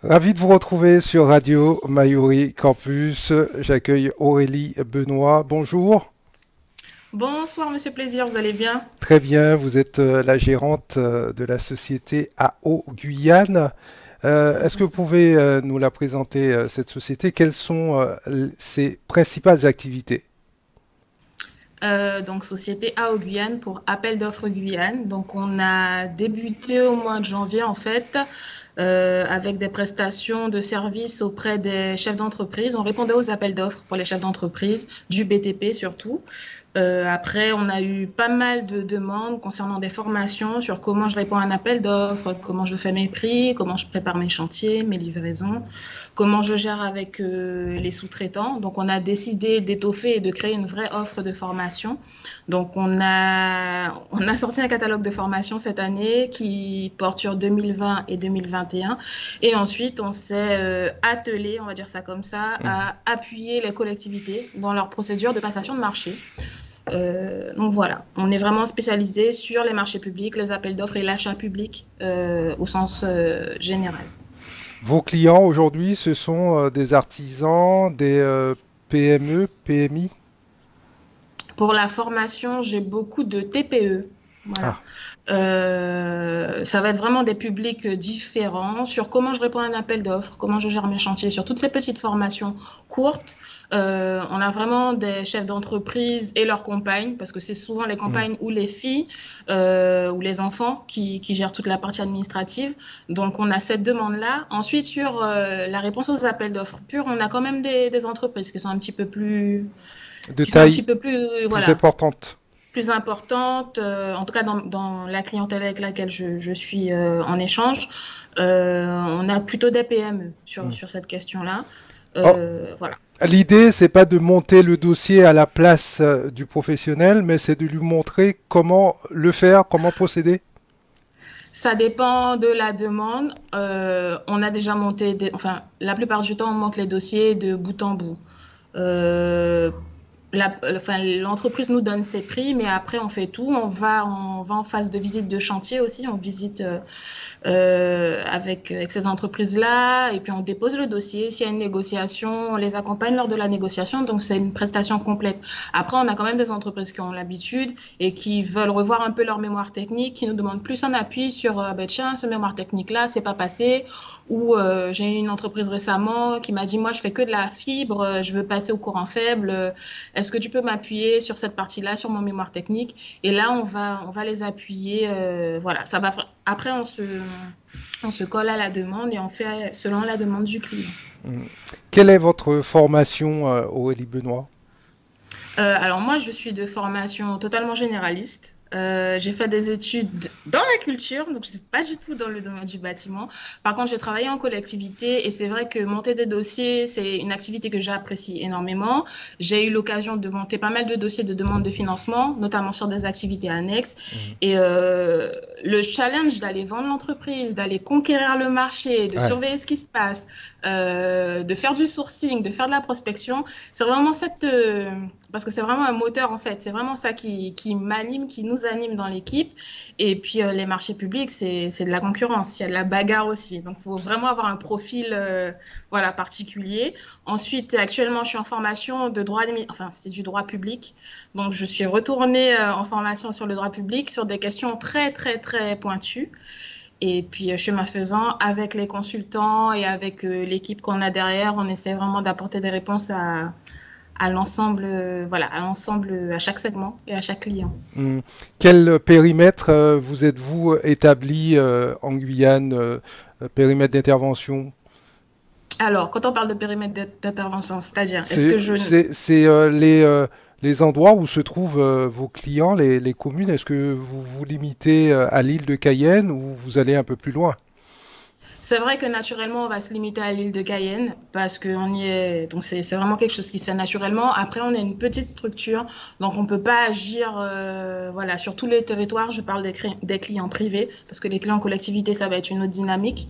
Ravi de vous retrouver sur Radio Mayuri Campus. J'accueille Aurélie Benoît. Bonjour. Bonsoir, Monsieur Plaisir, vous allez bien? Très bien, vous êtes la gérante de la société AO Guyane. Est-ce que vous pouvez nous la présenter, cette société? Quelles sont ses principales activités? Donc, société AO Guyane pour appel d'offres Guyane. Donc, on a débuté au mois de janvier, en fait, avec des prestations de services auprès des chefs d'entreprise. On répondait aux appels d'offres pour les chefs d'entreprise, du BTP surtout. Après, on a eu pas mal de demandes concernant des formations sur comment je réponds à un appel d'offres, comment je fais mes prix, comment je prépare mes chantiers, mes livraisons, comment je gère avec les sous-traitants. Donc, on a décidé d'étoffer et de créer une vraie offre de formation. Donc, on a sorti un catalogue de formation cette année qui porte sur 2020 et 2021. Et ensuite, on s'est attelé, on va dire ça comme ça, à appuyer les collectivités dans leur procédure de passation de marché. Donc voilà, on est vraiment spécialisé sur les marchés publics, les appels d'offres et l'achat public au sens général. Vos clients aujourd'hui, ce sont des artisans, des PME, PMI? Pour la formation, j'ai beaucoup de TPE. Voilà. Ah, Ça va être vraiment des publics différents sur comment je réponds à un appel d'offres, comment je gère mes chantiers, sur toutes ces petites formations courtes. On a vraiment des chefs d'entreprise et leurs compagnes, parce que c'est souvent les hmm. compagnes ou les filles ou les enfants qui gèrent toute la partie administrative. Donc, on a cette demande-là. Ensuite, sur la réponse aux appels d'offres purs, on a quand même des entreprises qui sont un petit peu plus, De qui sont un petit taille peu plus, plus voilà, importante. plus importante, en tout cas dans la clientèle avec laquelle je suis en échange, on a plutôt des PME Hmm. sur cette question-là. Oh, Voilà. l'idée, c'est pas de monter le dossier à la place du professionnel, mais c'est de lui montrer comment le faire, comment procéder. Ça dépend de la demande. On a déjà monté, enfin, la plupart du temps, on monte les dossiers de bout en bout. Euh, enfin, l'entreprise nous donne ses prix, mais après, on fait tout. On va en phase de visite de chantier aussi. On visite avec ces entreprises-là et puis on dépose le dossier. S'il y a une négociation, on les accompagne lors de la négociation. Donc, c'est une prestation complète. Après, on a quand même des entreprises qui ont l'habitude et qui veulent revoir un peu leur mémoire technique, qui nous demandent plus un appui sur ben, tiens, ce mémoire technique-là, c'est pas passé. Ou j'ai eu une entreprise récemment qui m'a dit, moi, je fais que de la fibre, je veux passer au courant faible. Est-ce que tu peux m'appuyer sur cette partie-là, sur mon mémoire technique? Et là, on va les appuyer. Voilà, ça va. Après, on se colle à la demande et on fait selon la demande du client. Hmm. Quelle est votre formation, Aurélie Benoît? Alors moi, je suis de formation totalement généraliste. J'ai fait des études dans la culture, donc je ne suis pas du tout dans le domaine du bâtiment. Par contre, j'ai travaillé en collectivité et c'est vrai que monter des dossiers, c'est une activité que j'apprécie énormément. J'ai eu l'occasion de monter pas mal de dossiers de demande de financement, notamment sur des activités annexes. Hmm. Et le challenge d'aller vendre l'entreprise, d'aller conquérir le marché, de Ouais. surveiller ce qui se passe, de faire du sourcing, de faire de la prospection, c'est vraiment parce que c'est vraiment un moteur en fait. C'est vraiment ça qui m'anime, qui nous anime dans l'équipe. Et puis les marchés publics, c'est de la concurrence. Il y a de la bagarre aussi. Donc il faut vraiment avoir un profil voilà, particulier. Ensuite, actuellement, je suis en formation de droit, enfin c'est du droit public. Donc je suis retournée en formation sur le droit public sur des questions très très très pointues. Et puis, chemin faisant, avec les consultants et avec l'équipe qu'on a derrière, on essaie vraiment d'apporter des réponses à l'ensemble, voilà, à l'ensemble, à chaque segment et à chaque client. Hmm. Quel périmètre vous êtes-vous établi en Guyane, périmètre d'intervention? Alors, quand on parle de périmètre d'intervention, c'est-à-dire, est-ce que je... C'est les endroits où se trouvent vos clients, les communes. Est-ce que vous vous limitez à l'île de Cayenne ou vous allez un peu plus loin? C'est vrai que naturellement, on va se limiter à l'île de Cayenne parce qu'on y est. Donc, c'est vraiment quelque chose qui se fait naturellement. Après, on est une petite structure, donc on ne peut pas agir voilà, sur tous les territoires. Je parle des clients privés parce que les clients en collectivité, ça va être une autre dynamique.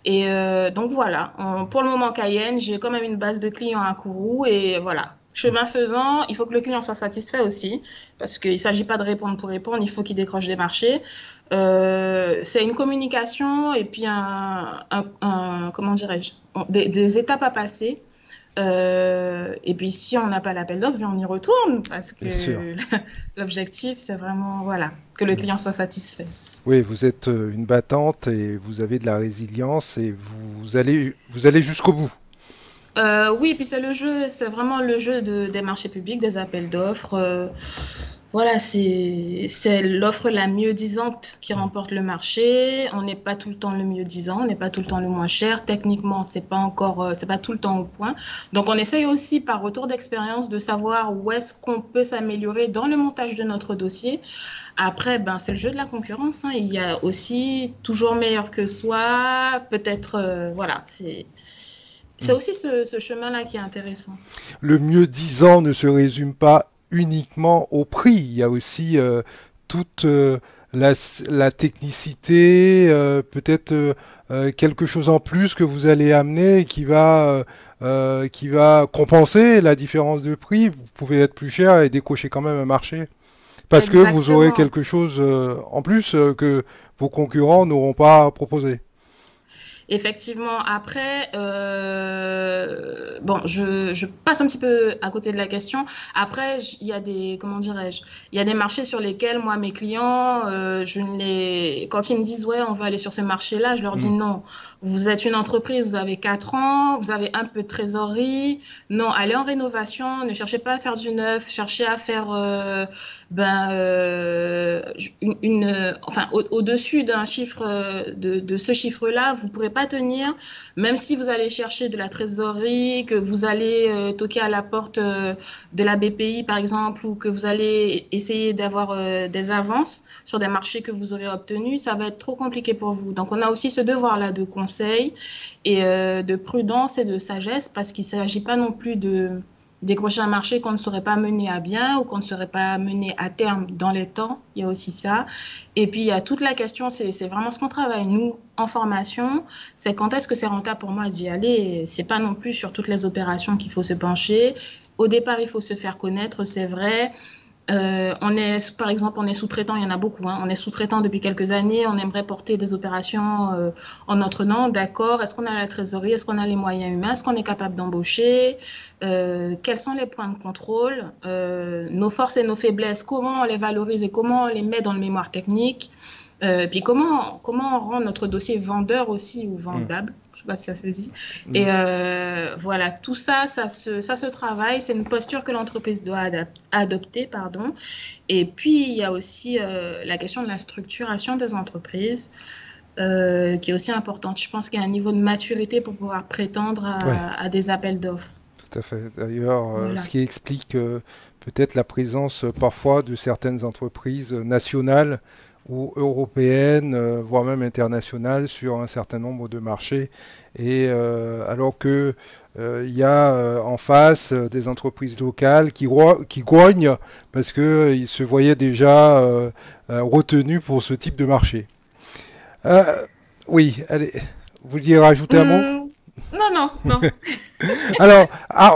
Et donc, voilà. Pour le moment, Cayenne, j'ai quand même une base de clients à Kourou et voilà. Chemin faisant, il faut que le client soit satisfait aussi, parce qu'il ne s'agit pas de répondre pour répondre, il faut qu'il décroche des marchés. C'est une communication et puis comment dirais-je, des étapes à passer. Et puis si on n'a pas l'appel d'offres, on y retourne, parce Bien sûr. que l'objectif, c'est vraiment voilà, que le client soit satisfait. Oui, vous êtes une battante et vous avez de la résilience et vous allez jusqu'au bout. Oui, et puis c'est le jeu, c'est vraiment le jeu des marchés publics, des appels d'offres. Voilà, c'est l'offre la mieux disante qui remporte le marché. On n'est pas tout le temps le mieux disant, on n'est pas tout le temps le moins cher. Techniquement, c'est pas tout le temps au point. Donc, on essaye aussi par retour d'expérience de savoir où est-ce qu'on peut s'améliorer dans le montage de notre dossier. Après, ben, c'est le jeu de la concurrence, hein. Il y a aussi toujours meilleur que soi. Peut-être, voilà, c'est aussi ce chemin-là qui est intéressant. Le mieux disant ne se résume pas uniquement au prix. Il y a aussi toute la technicité, peut-être quelque chose en plus que vous allez amener et qui va compenser la différence de prix. Vous pouvez être plus cher et décocher quand même un marché. Parce que vous aurez Exactement. quelque chose en plus que vos concurrents n'auront pas proposé. Effectivement, après, bon, je passe un petit peu à côté de la question. Après, il y a des, comment dirais-je, il y a des marchés sur lesquels, moi, mes clients, quand ils me disent, ouais, on va aller sur ce marché-là, je leur dis Hmm. non. Vous êtes une entreprise, vous avez 4 ans, vous avez un peu de trésorerie. Non, allez en rénovation, ne cherchez pas à faire du neuf, cherchez à faire, ben, enfin, au-dessus d'un chiffre, de ce chiffre-là, vous pourrez pas tenir, même si vous allez chercher de la trésorerie, que vous allez toquer à la porte de la BPI, par exemple, ou que vous allez essayer d'avoir des avances sur des marchés que vous aurez obtenus, ça va être trop compliqué pour vous. Donc, on a aussi ce devoir-là de conseil et de prudence et de sagesse, parce qu'il ne s'agit pas non plus de décrocher un marché qu'on ne saurait pas mener à bien ou qu'on ne saurait pas mener à terme dans les temps. Il y a aussi ça. Et puis, il y a toute la question, c'est vraiment ce qu'on travaille, nous, en formation, c'est quand est-ce que c'est rentable pour moi d'y aller. C'est pas non plus sur toutes les opérations qu'il faut se pencher. Au départ, il faut se faire connaître, c'est vrai. Par exemple, on est sous-traitant, il y en a beaucoup, hein. On est sous-traitant depuis quelques années, on aimerait porter des opérations en notre nom, d'accord. Est-ce qu'on a la trésorerie, est-ce qu'on a les moyens humains, est-ce qu'on est capable d'embaucher, quels sont les points de contrôle, nos forces et nos faiblesses, comment on les valorise et comment on les met dans le mémoire technique. Puis comment on rend notre dossier vendeur aussi ou Hmm. vendable, je ne sais pas si ça se dit. Et Hmm. voilà, tout ça, ça se travaille. C'est une posture que l'entreprise doit adopter, pardon. Et puis, il y a aussi la question de la structuration des entreprises, qui est aussi importante. Je pense qu'il y a un niveau de maturité pour pouvoir prétendre Ouais. à des appels d'offres. Tout à fait. D'ailleurs, ce Voilà. qui explique peut-être la présence parfois de certaines entreprises nationales ou européennes, voire même internationales, sur un certain nombre de marchés. Et alors que il y a en face des entreprises locales qui grognent parce qu'ils se voyaient déjà retenus pour ce type de marché. Euh, oui, allez, vous vouliez rajouter un mot? Non, non, non. Alors,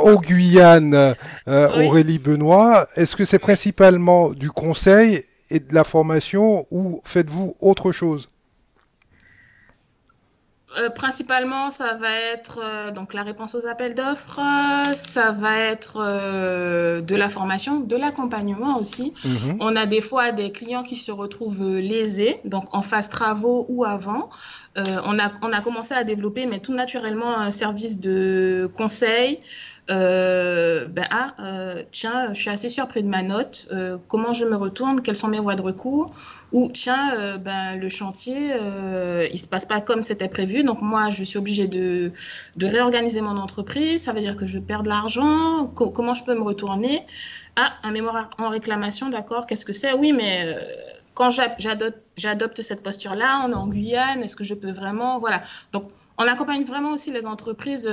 au Guyane, Oui. Aurélie Benoît, est-ce que c'est principalement du conseil et de la formation ou faites-vous autre chose? Principalement, ça va être donc la réponse aux appels d'offres, ça va être de la formation, de l'accompagnement aussi. Mhm. On a des fois des clients qui se retrouvent lésés, donc en phase travaux ou avant. On a commencé à développer, mais tout naturellement, un service de conseil. Tiens, je suis assez surpris de ma note. Comment je me retourne? Quelles sont mes voies de recours? Ou tiens, le chantier, il se passe pas comme c'était prévu. Donc moi, je suis obligée de réorganiser mon entreprise. Ça veut dire que je perds de l'argent. Comment je peux me retourner? Ah, un mémoire en réclamation, d'accord. Qu'est-ce que c'est? Oui, mais quand j'adopte cette posture-là, on est en Guyane. Est-ce que je peux vraiment? Voilà. Donc on accompagne vraiment aussi les entreprises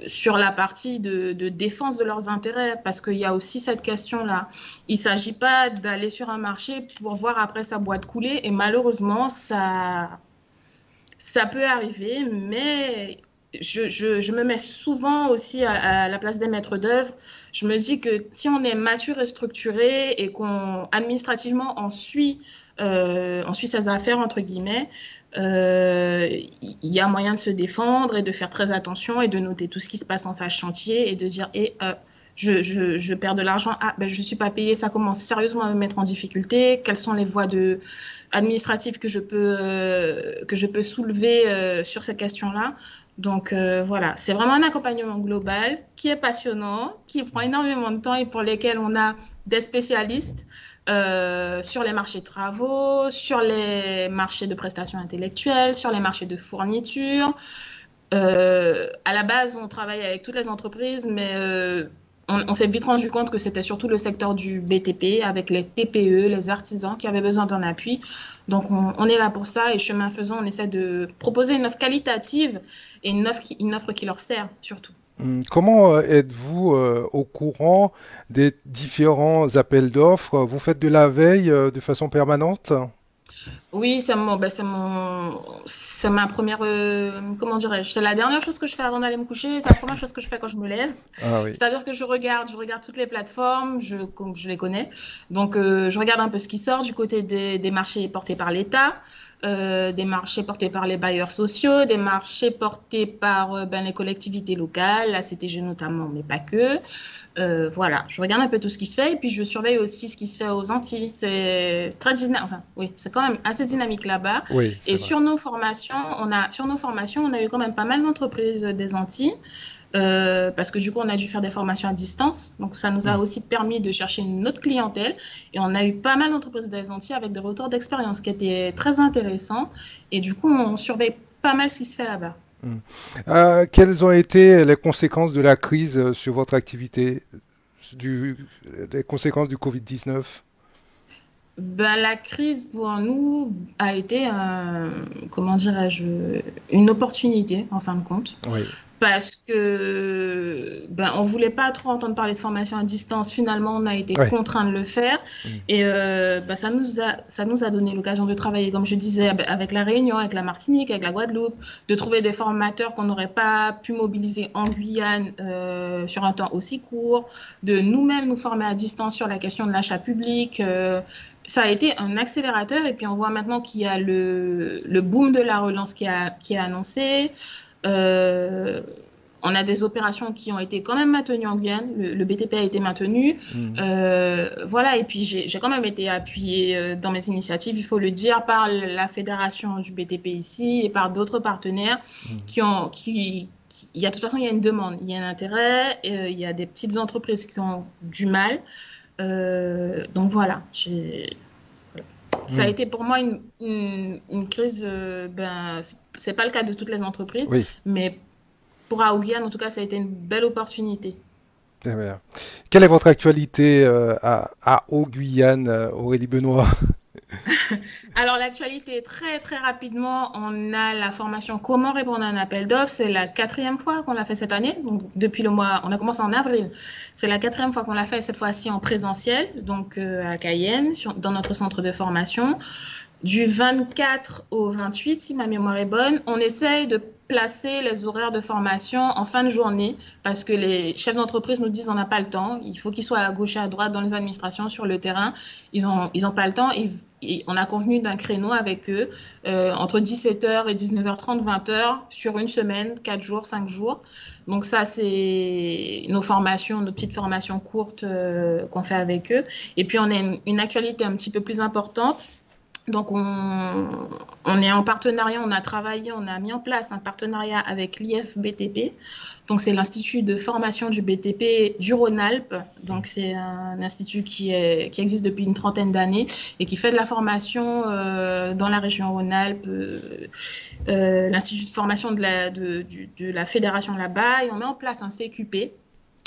sur la partie de défense de leurs intérêts, parce qu'il y a aussi cette question-là. Il ne s'agit pas d'aller sur un marché pour voir après sa boîte couler, et malheureusement, ça peut arriver, mais je me mets souvent aussi à la place des maîtres d'œuvre. Je me dis que si on est mature et structuré et qu'on administrativement on suit ses affaires entre guillemets, il y a moyen de se défendre et de faire très attention et de noter tout ce qui se passe en phase chantier et de dire je perds de l'argent, ben je suis pas payé, ça commence sérieusement à me mettre en difficulté. Quelles sont les voies administratives que je peux soulever sur ces questions-là? Donc voilà, c'est vraiment un accompagnement global qui est passionnant, qui prend énormément de temps et pour lesquels on a des spécialistes sur les marchés de travaux, sur les marchés de prestations intellectuelles, sur les marchés de fournitures. À la base, on travaille avec toutes les entreprises, mais on s'est vite rendu compte que c'était surtout le secteur du BTP, avec les TPE, les artisans qui avaient besoin d'un appui. Donc, on est là pour ça et chemin faisant, on essaie de proposer une offre qualitative et une offre qui leur sert surtout. Comment êtes-vous au courant des différents appels d'offres? Vous faites de la veille de façon permanente? Oui, c'est ma première, comment dirais-je, c'est la dernière chose que je fais avant d'aller me coucher, c'est la première chose que je fais quand je me lève. Ah oui. C'est-à-dire que je regarde toutes les plateformes, je les connais. Donc, je regarde un peu ce qui sort du côté des marchés portés par l'État, des marchés portés par les bailleurs sociaux, des marchés portés par les collectivités locales, la CTG notamment, mais pas que. Voilà, je regarde un peu tout ce qui se fait et puis je surveille aussi ce qui se fait aux Antilles. C'est très dynamique, enfin, oui, c'est quand même assez dynamique là-bas. Oui, c'est Et vrai. sur nos formations, on a eu quand même pas mal d'entreprises des Antilles. Parce que du coup, on a dû faire des formations à distance. Donc, ça nous a Mm. aussi permis de chercher une autre clientèle. Et on a eu pas mal d'entreprises des Antilles avec des retours d'expérience qui étaient très intéressants. Et du coup, on surveille pas mal ce qui se fait là-bas. Mm. Quelles ont été les conséquences de la crise sur votre activité, du, les conséquences du Covid-19? Ben, la crise pour nous a été, comment dirais-je, une opportunité en fin de compte. Oui. Parce que on voulait pas trop entendre parler de formation à distance. Finalement, on a été Ouais. contraint de le faire. Mm. Et ça nous a donné l'occasion de travailler, comme je disais, avec la Réunion, avec la Martinique, avec la Guadeloupe, de trouver des formateurs qu'on n'aurait pas pu mobiliser en Guyane sur un temps aussi court, de nous-mêmes nous former à distance sur la question de l'achat public. Ça a été un accélérateur. Et puis, on voit maintenant qu'il y a le boom de la relance qui est annoncé. Euh, on a des opérations qui ont été quand même maintenues en Guyane. Le BTP a été maintenu. Mm. Voilà, et puis j'ai quand même été appuyée dans mes initiatives, il faut le dire, par la fédération du BTP ici et par d'autres partenaires Mm. il y a de toute façon, il y a une demande, il y a un intérêt, il y a des petites entreprises qui ont du mal. Donc voilà, ça a Mm. été pour moi une crise, c'est pas le cas de toutes les entreprises, Oui. mais pour Aouguian, en tout cas, ça a été une belle opportunité. Très bien. Quelle est votre actualité à Haut-Guyane, Aurélie Benoît? Alors, l'actualité, très très rapidement, on a la formation Comment répondre à un appel d'offres. C'est la quatrième fois qu'on l'a fait cette année. Donc, depuis le mois, on a commencé en avril. C'est la quatrième fois qu'on l'a fait, cette fois-ci en présentiel, donc à Cayenne, dans notre centre de formation. Du 24 au 28, si ma mémoire est bonne, on essaye de placer les horaires de formation en fin de journée parce que les chefs d'entreprise nous disent on n'a pas le temps. Il faut qu'ils soient à gauche et à droite dans les administrations, sur le terrain. Ils ont pas le temps et on a convenu d'un créneau avec eux entre 17h et 19h30, 20h sur une semaine, 4 jours, 5 jours. Donc ça, c'est nos formations, nos petites formations courtes qu'on fait avec eux. Et puis on a une actualité un petit peu plus importante. Donc, on est en partenariat, on a travaillé, on a mis en place un partenariat avec l'IFBTP. Donc, c'est l'Institut de formation du BTP du Rhône-Alpes. Donc, c'est un institut qui existe depuis une trentaine d'années et qui fait de la formation dans la région Rhône-Alpes, l'Institut de formation de la fédération là-bas. Et on met en place un CQP.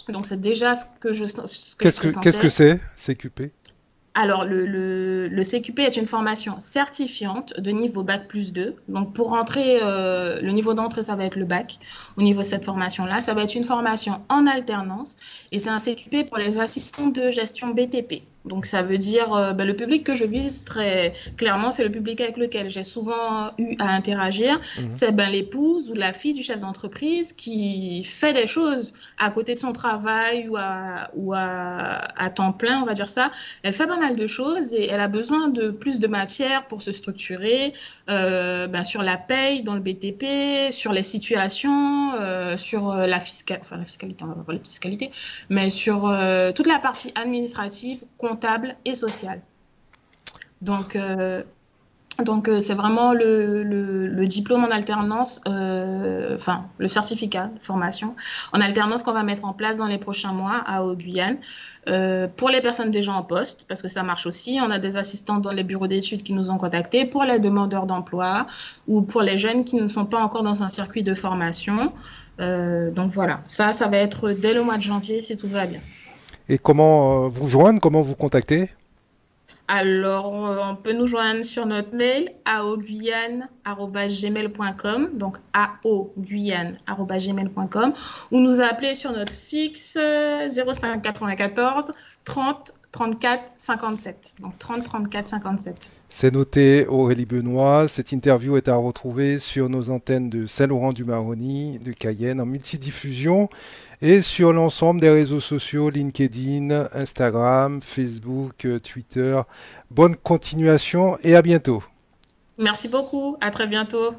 Donc, c'est déjà ce que je Qu'est-ce que pressentais. c'est, CQP? Alors, le CQP est une formation certifiante de niveau Bac+2. Donc, pour rentrer, le niveau d'entrée, ça va être le bac. Au niveau de cette formation-là, ça va être une formation en alternance. Et c'est un CQP pour les assistants de gestion BTP. Donc, ça veut dire le public que je vise très clairement, c'est le public avec lequel j'ai souvent eu à interagir. C'est l'épouse ou la fille du chef d'entreprise qui fait des choses à côté de son travail ou à temps plein, on va dire ça. Elle fait pas mal de choses et elle a besoin de plus de matière pour se structurer sur la paye dans le BTP, sur les situations, sur la fiscalité, on va pas parler de fiscalité, mais sur toute la partie administrative, comptable et sociale. Donc c'est vraiment le diplôme en alternance, le certificat de formation en alternance qu'on va mettre en place dans les prochains mois à Haut-Guyane. Pour les personnes déjà en poste, parce que ça marche aussi, on a des assistants dans les bureaux d'études qui nous ont contactés, pour les demandeurs d'emploi ou pour les jeunes qui ne sont pas encore dans un circuit de formation. Donc voilà, ça va être dès le mois de janvier si tout va bien. Et comment vous joindre, comment vous contacter? Alors, on peut nous joindre sur notre mail aoguyane@gmail.com, donc aoguyane@gmail.com, ou nous appeler sur notre fixe 05 94 30 34 57. Donc 30 34 57. C'est noté, Aurélie Benoît. Cette interview est à retrouver sur nos antennes de Saint-Laurent-du-Maroni, de Cayenne, en multidiffusion et sur l'ensemble des réseaux sociaux, LinkedIn, Instagram, Facebook, Twitter. Bonne continuation et à bientôt. Merci beaucoup. À très bientôt.